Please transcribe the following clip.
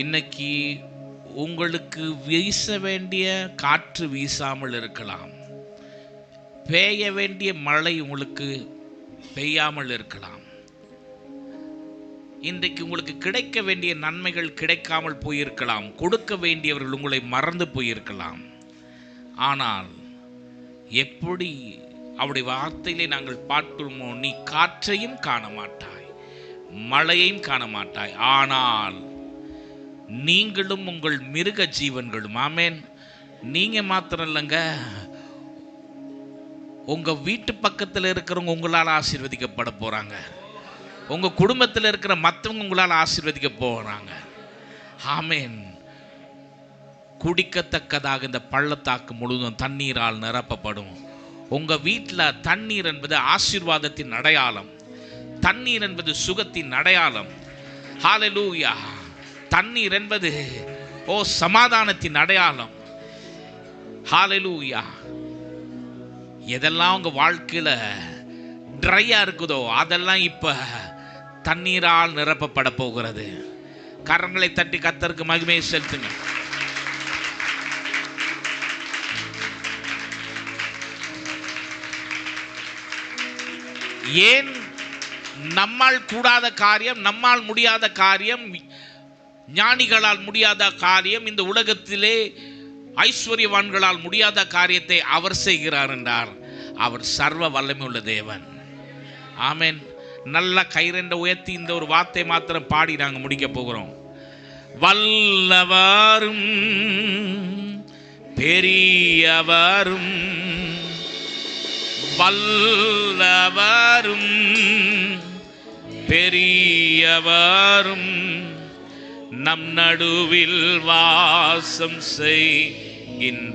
இன்னைக்கு உங்களுக்கு வீச வேண்டிய காற்று வீசாமல் இருக்கலாம், பெய்ய வேண்டிய மழை உங்களுக்கு பெய்யாமல் இருக்கலாம், இன்றைக்கு உங்களுக்கு கிடைக்க வேண்டிய நன்மைகள் கிடைக்காமல் போயிருக்கலாம், கொடுக்க வேண்டியவர்கள் உங்களை மறந்து போயிருக்கலாம். ஆனால் எப்படி அவருடைய வார்த்தையிலே நாங்கள் பார்க்கிறோமோ, நீ காற்றையும் காண மாட்டாய், மழையையும் காண மாட்டாய், ஆனால் நீங்களும் உங்கள் மிருக ஜீவன்களும், ஆமேன், நீங்க மாத்திரம் இல்லைங்க, உங்க வீட்டு பக்கத்தில் இருக்கிறவங்க உங்களால் ஆசீர்வதிக்கப்பட போறாங்க, உங்க குடும்பத்தில் இருக்கிற மற்றவங்க உங்களால் ஆசீர்வதிக்க போறாங்க. ஆமேன். குடிக்கத்தக்கதாக இந்த பள்ளத்தாக்கு முழுவதும் தண்ணீரால் நிரப்பப்படும். உங்க வீட்டில் தண்ணீர் என்பது ஆசீர்வாதத்தின் அடையாளம், தண்ணீர் என்பது சுகத்தின் அடையாளம். ஹல்லேலூயா. தண்ணீர் என்பது சமாதானத்தின் அடையாளம். ஹல்லேலூயா. எதெல்லாம் உங்க வாழ்க்கையில ட்ரையா இருக்குதோ அதெல்லாம் இப்ப தண்ணீரால் நிரப்பப்பட போகிறது. கரங்களை தட்டி கர்த்தருக்கு மகிமையை செலுத்துங்க. ஏன் நம்மால் கூடாத காரியம், நம்மால் முடியாத காரியம், ஞானிகளால் முடியாத காரியம், இந்த உலகத்திலே ஐஸ்வர்யவான்களால் முடியாத காரியத்தை அவர் செய்கிறார் என்றார். அவர் சர்வ வல்லமை உள்ள தேவன். ஆமென். நல்ல கைரெண்ட உயர்த்தி இந்த ஒரு வார்த்தை மாத்திரம் பாடி நாங்கள் முடிக்க போகிறோம். வல்லவரும் பெரியவரும் வல்லவரும் பெரியவரும் நம் நடுவில் வாசம் செய்கின்றார்.